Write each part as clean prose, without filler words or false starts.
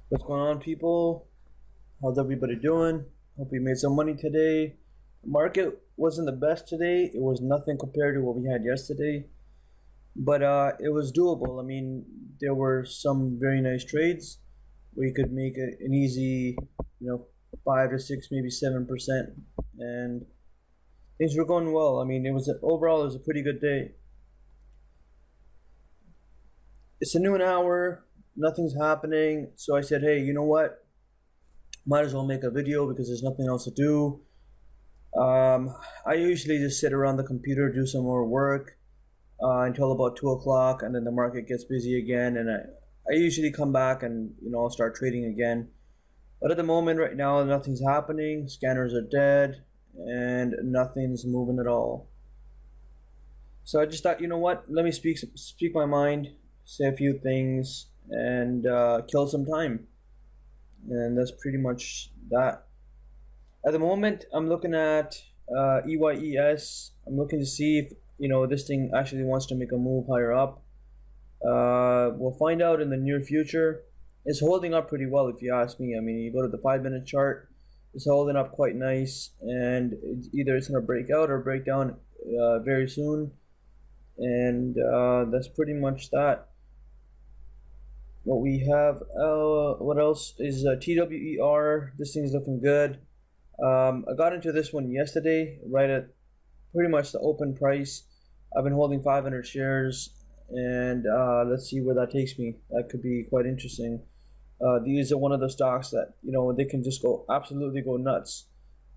What's going on, people? How's everybody doing? Hope you made some money today. The market wasn't the best today. It was nothing compared to what we had yesterday, but it was doable. I mean, there were some very nice trades where you could make an easy, 5 to 6, maybe 7%, and things were going well. I mean, overall it was a pretty good day. It's a noon hour. Nothing's happening, so I said, hey, you know what? Might as well make a video because there's nothing else to do. I usually just sit around the computer, do some more work until about 2 o'clock, and then the market gets busy again, and I usually come back and I'll start trading again. But at the moment, right now, nothing's happening. Scanners are dead, and nothing's moving at all. So I just thought, you know what? Let me speak my mind, say a few things, and kill some time. And that's pretty much that. At the moment, I'm looking at EYES. I'm looking to see if this thing actually wants to make a move higher up. We'll find out in the near future. It's holding up pretty well, if you ask me. I mean, you go to the 5-minute chart, it's holding up quite nice, and either it's going to break out or break down very soon. And that's pretty much that. What we have, what else is TWER. This thing's looking good. I got into this one yesterday, right at pretty much the open price. I've been holding 500 shares, and let's see where that takes me. That could be quite interesting. These are one of the stocks that they can just absolutely go nuts,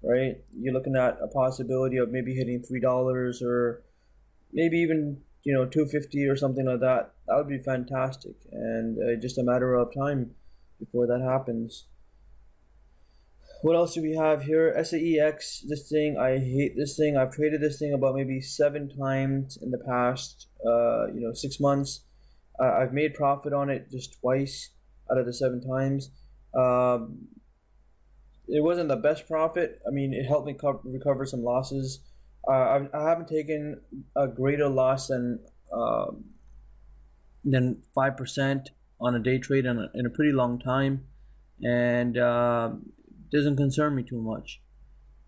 right? You're looking at a possibility of maybe hitting $3 or maybe even $2.50 or something like that. That would be fantastic, and just a matter of time before that happens. What else do we have here? SAEX, this thing, I hate this thing. I've traded this thing about maybe 7 times in the past 6 months. I've made profit on it just twice out of the 7 times. It wasn't the best profit. I mean, it helped me recover some losses. I haven't taken a greater loss than 5% on a day trade in a pretty long time, and doesn't concern me too much.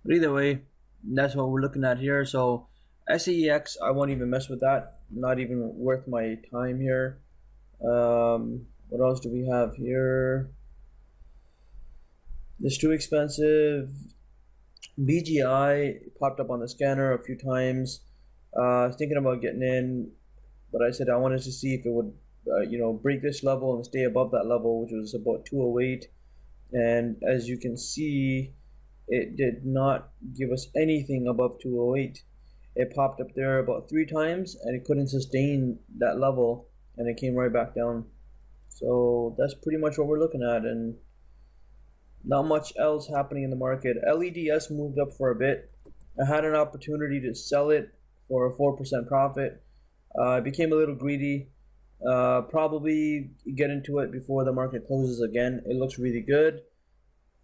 But either way, that's what we're looking at here. So SAEX, I won't even mess with that. Not even worth my time here. What else do we have here? It's too expensive. BGI popped up on the scanner a few times. I was thinking about getting in, but I said I wanted to see if it would break this level and stay above that level, which was about 208. And as you can see, it did not give us anything above 208. It popped up there about 3 times, and it couldn't sustain that level, and it came right back down. So that's pretty much what we're looking at, and not much else happening in the market. LEDS moved up for a bit. I had an opportunity to sell it for a 4% profit. I became a little greedy. Probably get into it before the market closes again. It looks really good,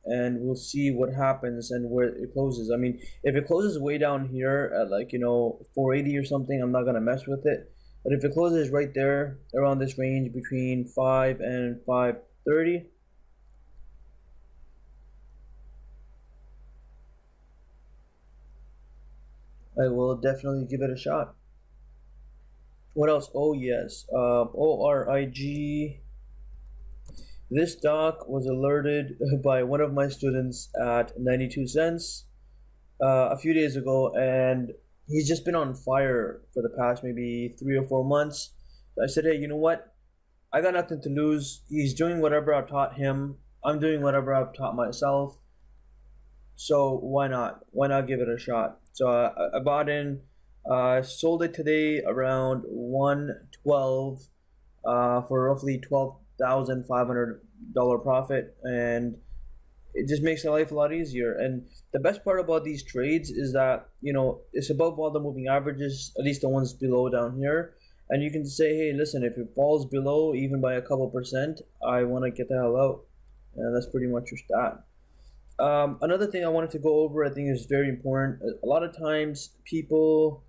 and we'll see what happens and where it closes. I mean, if it closes way down here at 480 or something, I'm not gonna mess with it. But if it closes right there around this range between 5 and 530, I will definitely give it a shot. What else? Oh yes, ORIG. This stock was alerted by one of my students at 92 cents a few days ago, and he's just been on fire for the past maybe 3 or 4 months. So I said, hey, you know what? I got nothing to lose. He's doing whatever I've taught him. I'm doing whatever I've taught myself. So why not? Why not give it a shot? So I bought in, sold it today around 112 for roughly $12,500 profit, and it just makes my life a lot easier. And the best part about these trades is that it's above all the moving averages, at least the ones below down here, and you can say, hey, listen, if it falls below even by a couple percent, I want to get the hell out, and that's pretty much your stat. Another thing I wanted to go over, I think is very important. A lot of times people,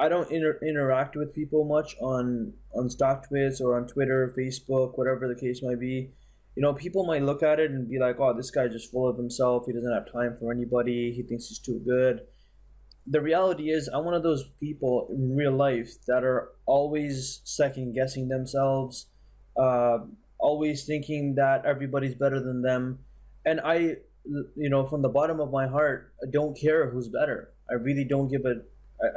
I don't interact with people much on StockTwits or on Twitter, Facebook, whatever the case might be. People might look at it and be like, "Oh, this guy's just full of himself. He doesn't have time for anybody. He thinks he's too good." The reality is, I'm one of those people in real life that are always second guessing themselves, uh, always thinking that everybody's better than them, and from the bottom of my heart, I don't care who's better. I really don't give a.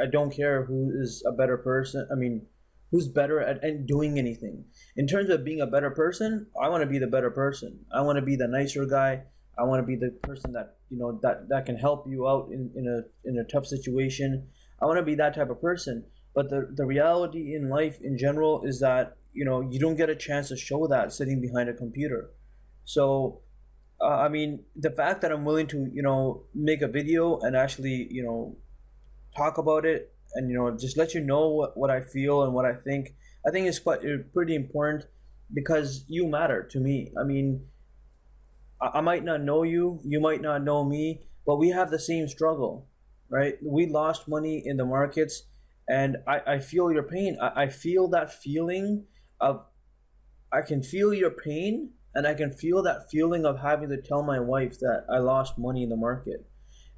I don't care who is a better person. I mean, who's better at doing anything. In terms of being a better person, I want to be the better person. I want to be the nicer guy. I want to be the person that that can help you out in a tough situation. I want to be that type of person. But the reality in life in general is that you don't get a chance to show that sitting behind a computer. So I mean, the fact that I'm willing to make a video and actually talk about it and just let you know what I feel and what I think is quite pretty important because you matter to me. I mean, I might not know you, you might not know me, but we have the same struggle, right? We lost money in the markets, and I feel your pain. I feel that feeling of, I can feel your pain, and I can feel that feeling of having to tell my wife that I lost money in the market.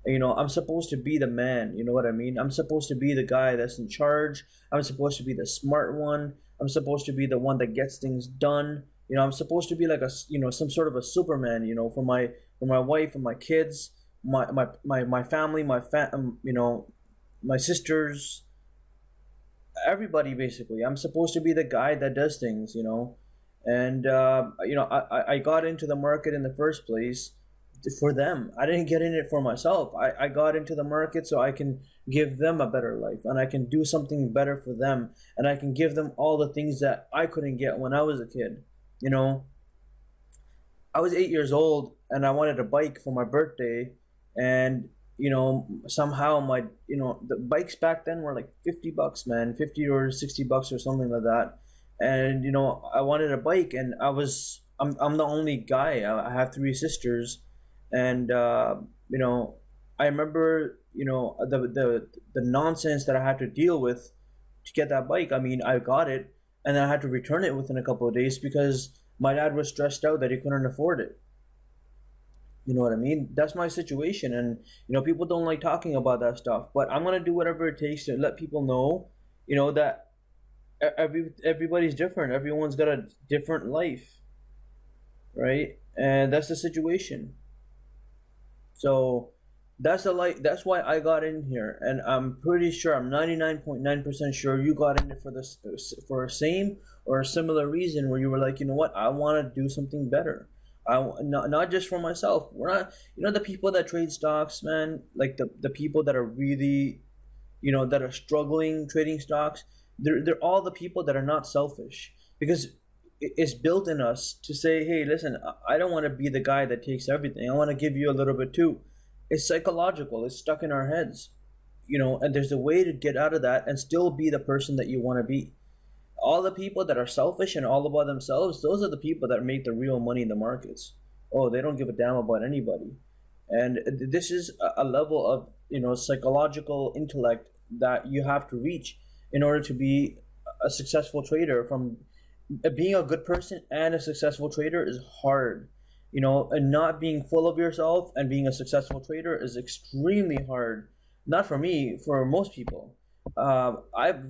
I'm supposed to be the man, you know what I mean? I'm supposed to be the guy that's in charge. I'm supposed to be the smart one. I'm supposed to be the one that gets things done. I'm supposed to be like some sort of a Superman, for my wife and my kids, my family, my sisters, everybody basically. I'm supposed to be the guy that does things. And I got into the market in the first place for them. I didn't get in it for myself. I got into the market so I can give them a better life and I can do something better for them and I can give them all the things that I couldn't get when I was a kid. I was 8 years old and I wanted a bike for my birthday, and somehow the bikes back then were like $50, man, 50 or $60 or something like that. And I wanted a bike, and I'm the only guy. I have three sisters, and I remember the nonsense that I had to deal with to get that bike. I mean, I got it, and I had to return it within a couple of days because my dad was stressed out that he couldn't afford it. You know what I mean? That's my situation, and people don't like talking about that stuff. But I'm gonna do whatever it takes to let people know, that everybody's different. Everyone's got a different life, right? And that's the situation. So that's why I got in here, and I'm pretty sure, I'm 99.9% sure you got in it for a same or a similar reason, where you were like, what, I want to do something better. Not just for myself. We're not, the people that trade stocks, man, like the people that are really, that are struggling trading stocks. They're all the people that are not selfish, because it's built in us to say, hey, listen, I don't want to be the guy that takes everything. I want to give you a little bit too. It's psychological. It's stuck in our heads, and there's a way to get out of that and still be the person that you want to be. All the people that are selfish and all about themselves, those are the people that make the real money in the markets. Oh, they don't give a damn about anybody. And this is a level of, psychological intellect that you have to reach in order to be a successful trader. From being a good person and a successful trader is hard. And not being full of yourself and being a successful trader is extremely hard. Not for me, for most people. I've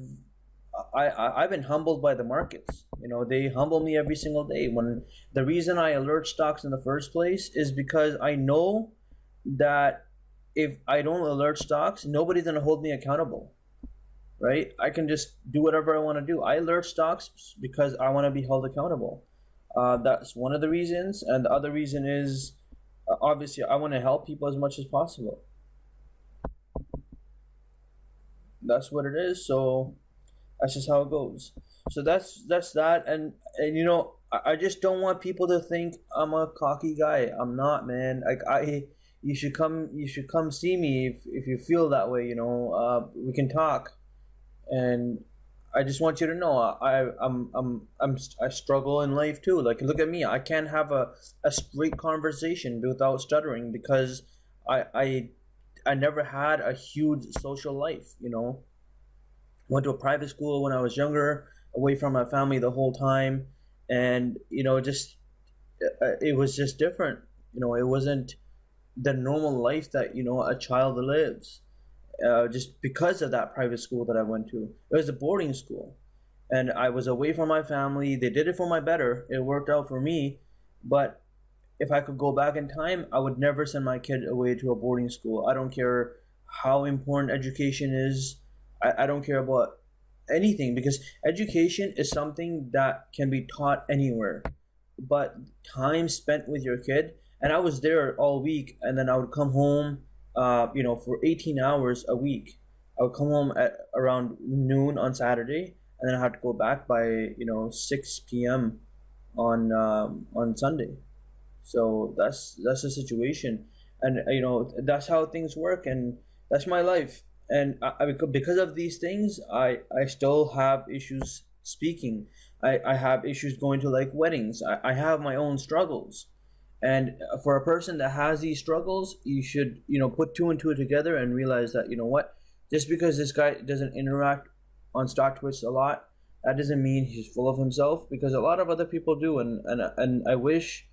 been humbled by the markets. They humble me every single day. When the reason I alert stocks in the first place is because I know that if I don't alert stocks, nobody's gonna hold me accountable. Right? I can just do whatever I want to do. I alert stocks because I want to be held accountable. That's one of the reasons, and the other reason is obviously I want to help people as much as possible. That's what it is. So that's just how it goes. So that's that, and I just don't want people to think I'm a cocky guy. I'm not, man. You should come see me if you feel that way. We can talk, and I just want you to know I struggle in life too. Like, look at me. I can't have a straight conversation without stuttering because I never had a huge social life. Went to a private school when I was younger, away from my family the whole time, and just it was just different. It wasn't the normal life that a child lives. Just because of that private school that I went to, it was a boarding school, and I was away from my family. They did it for my better. It worked out for me, but if I could go back in time, I would never send my kid away to a boarding school. I don't care how important education is. I don't care about anything, because education is something that can be taught anywhere. But time spent with your kid, and I was there all week, and then I would come home, for 18 hours a week. I would come home at around noon on Saturday, and then I had to go back by 6 p.m. on Sunday. So that's the situation, and that's how things work, and that's my life. And because of these things, I still have issues speaking. I have issues going to like weddings. I have my own struggles, and for a person that has these struggles, you should put two and two together and realize that what, just because this guy doesn't interact on stock twits a lot, that doesn't mean he's full of himself, because a lot of other people do, and I wish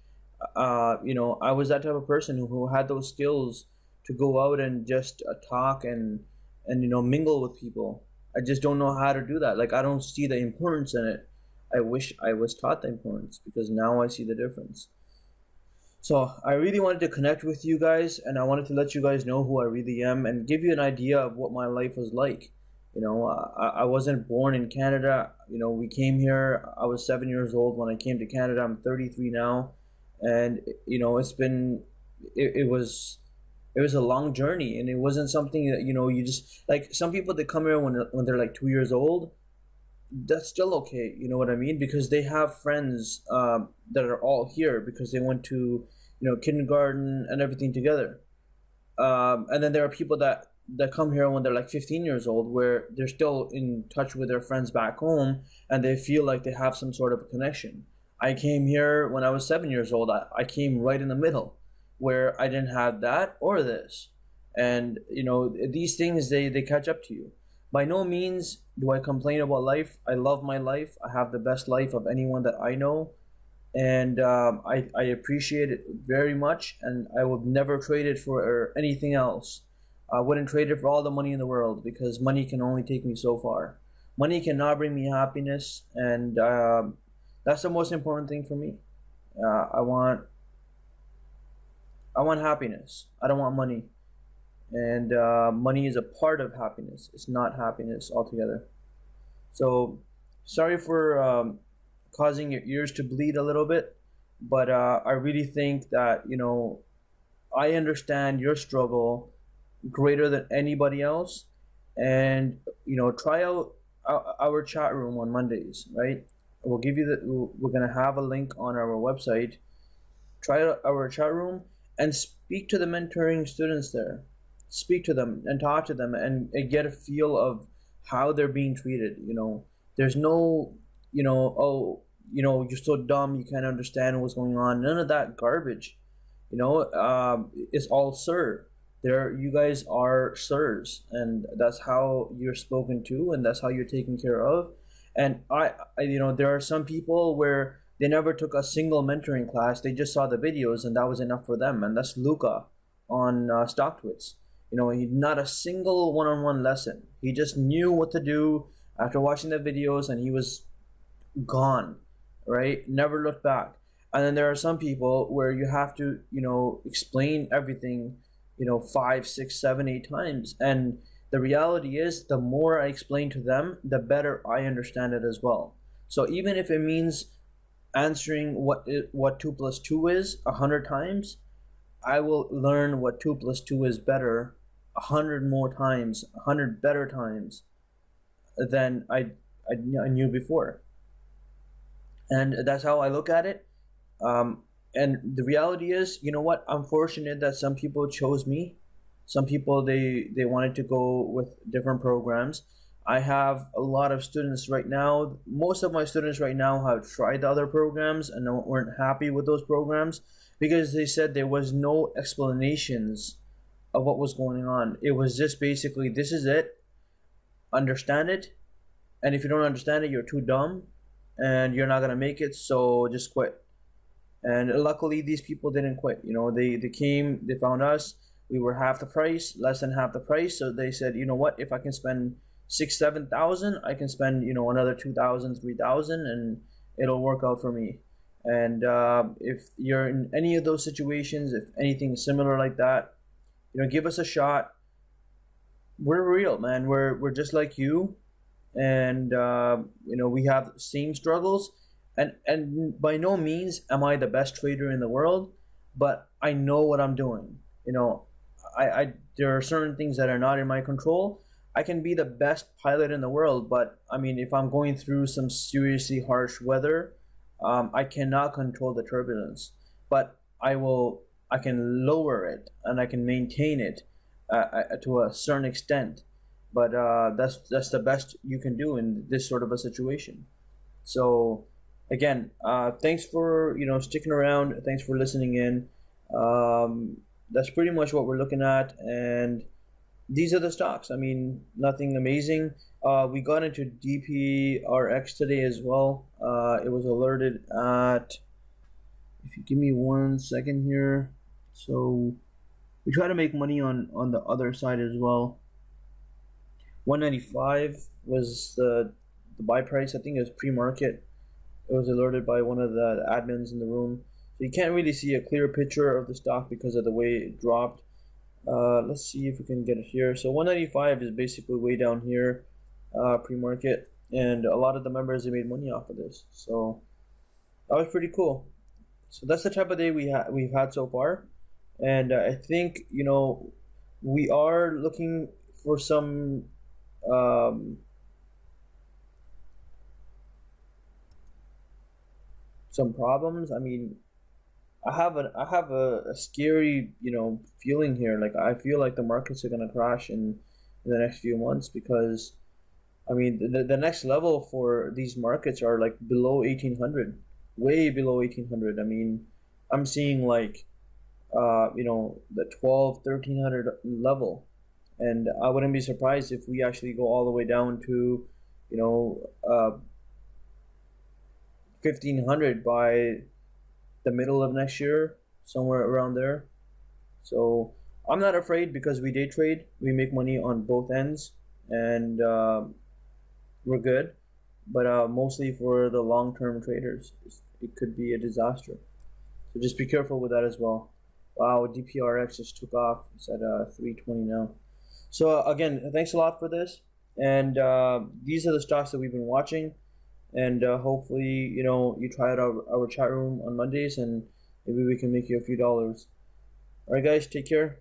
I was that type of person who had those skills to go out and just talk and mingle with people. I just don't know how to do that. Like, I don't see the importance in it. I wish I was taught the importance, because now I see the difference. So I really wanted to connect with you guys, and I wanted to let you guys know who I really am and give you an idea of what my life was like. I wasn't born in Canada. We came here. I was 7 years old when I came to Canada. I'm 33 now, and it's been it was a long journey, and it wasn't something that you just, like, some people that come here when they're like 2 years old. That's still okay, you know what I mean, because they have friends that are all here because they went to kindergarten and everything together. And then there are people that come here when they're like 15 years old, where they're still in touch with their friends back home, and they feel like they have some sort of a connection. I came here when I was 7 years old. I came right in the middle, where I didn't have that or this. And these things, they catch up to you. By no means do I complain about life. I love my life. I have the best life of anyone that I know, and I appreciate it very much, and I would never trade it for anything else. I wouldn't trade it for all the money in the world, because money can only take me so far. Money cannot bring me happiness, and that's the most important thing for me. I want happiness. I don't want money, and money is a part of happiness. It's not happiness altogether. So sorry for causing your ears to bleed a little bit, but I really think that I understand your struggle greater than anybody else, and try out our chat room on Mondays, right? We'll give you we're gonna have a link on our website. Try out our chat room and speak to the mentoring students there. Speak to them and talk to them, and get a feel of how they're being treated. There's no oh, you're so dumb, you can't understand what's going on. None of that garbage. It's all sir. You guys are sirs, and that's how you're spoken to, and that's how you're taken care of. And there are some people where they never took a single mentoring class. They just saw the videos, and that was enough for them. And that's Luca on StockTwits. He not a single one-on-one lesson. He just knew what to do after watching the videos, and he was gone, right? Never looked back. And then there are some people where you have to, explain everything, 5, 6, 7, 8 times. And the reality is, the more I explain to them, the better I understand it as well. So even if it means answering what 2 plus 2 is 100 times, I will learn what 2 plus 2 is better 100 more times, 100 better times than I knew before. And that's how I look at it. And the reality is, what? I'm fortunate that some people chose me. Some people, they wanted to go with different programs. I have a lot of students right now. Most of my students right now have tried the other programs and weren't happy with those programs, because they said there was no explanations of what was going on. It was just basically, this is it, understand it, and if you don't understand it, you're too dumb, and you're not gonna make it. So just quit. And luckily, these people didn't quit. You know, they came, they found us. We were half the price, less than half the price. So they said, you know what? If I can spend 6, 7 thousand, I can spend another 2,000, 3,000, and it'll work out for me. And if you're in any of those situations, if anything similar like that, give us a shot. We're real, man. We're just like you, and we have the same struggles. And by no means am I the best trader in the world, but I know what I'm doing. I there are certain things that are not in my control. I can be the best pilot in the world, but I mean, if I'm going through some seriously harsh weather, I cannot control the turbulence. But I can lower it and I can maintain it to a certain extent. But that's the best you can do in this sort of a situation. So again, thanks for sticking around. Thanks for listening in. That's pretty much what we're looking at, and these are the stocks. I mean, nothing amazing. We got into DPRX today as well. It was alerted at, if you give me 1 second here. So we try to make money on the other side as well. 195 was the buy price. I think it was pre-market. It was alerted by one of the admins in the room. So you can't really see a clear picture of the stock because of the way it dropped. Let's see if we can get it here. So 195 is basically way down here, pre-market, and a lot of the members, they made money off of this. So that was pretty cool. So that's the type of day we've had so far, and I think we are looking for some problems. I mean, I have a scary feeling here. Like, I feel like the markets are gonna crash in the next few months, because I mean the next level for these markets are like below 1800, way below 1800. I mean, I'm seeing like the 1300 level, and I wouldn't be surprised if we actually go all the way down to 1500 by the middle of next year, somewhere around there. So I'm not afraid, because we day trade, we make money on both ends, and we're good. But mostly for the long-term traders, it could be a disaster. So just be careful with that as well. Wow, DPRX just took off. It's at 320 now. So again, thanks a lot for this. And these are the stocks that we've been watching. And hopefully, you try out our chat room on Mondays, and maybe we can make you a few dollars. All right, guys, take care.